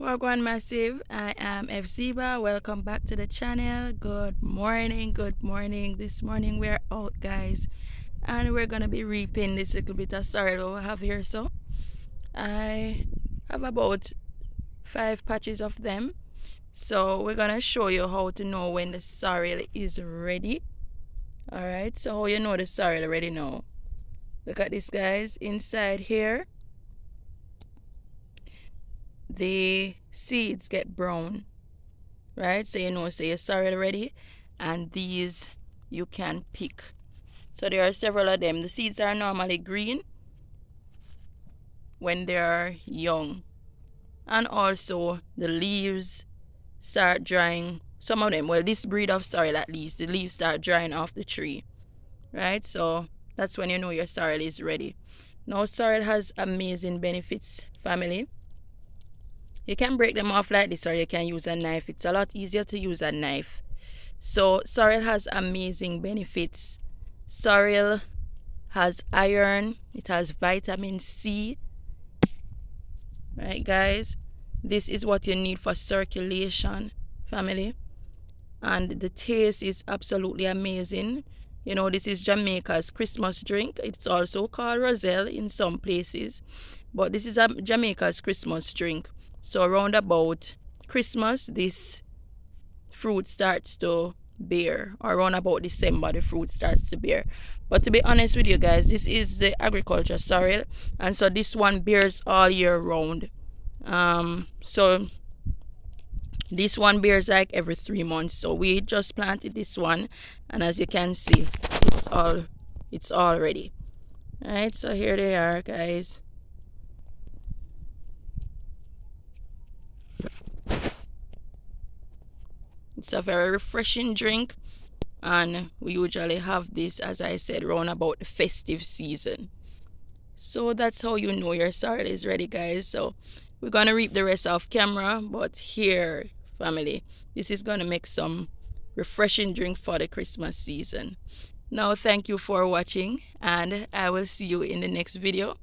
Wagwan Massive, I am FZiba. Welcome back to the channel. Good morning, good morning. This morning we're out, guys, and we're gonna be reaping this little bit of sorrel I have here. So I have about 5 patches of them, so we're gonna show you how to know when the sorrel is ready. All right, so how you know the sorrel ready now? Look at this, guys. Inside here the seeds get brown, right? So you know, so your sorrel ready, and these you can pick. So there are several of them. The seeds are normally green when they are young, and also the leaves start drying. Some of them, well, this breed of sorrel at least, the leaves start drying off the tree, right? So that's when you know your sorrel is ready. Now sorrel has amazing benefits, family. You can break them off like this, or you can use a knife. It's a lot easier to use a knife. So sorrel has amazing benefits. Sorrel has iron, it has vitamin C, right, guys? This is what you need for circulation, family. And the taste is absolutely amazing. You know, this is Jamaica's Christmas drink. It's also called Sorrell in some places, but this is Jamaica's Christmas drink. So around about Christmas, this fruit starts to bear, or around about December, the fruit starts to bear. But to be honest with you guys, this is the agriculture sorrel, and so this one bears all year round. So this one bears like every 3 months. So we just planted this one, and as you can see, it's all ready. All right, so here they are, guys. It's a very refreshing drink, and we usually have this, as I said, around about the festive season. So that's how you know your sorrel is ready, guys. So we're gonna reap the rest off camera, but here, family, this is gonna make some refreshing drink for the Christmas season. Now, thank you for watching, and I will see you in the next video.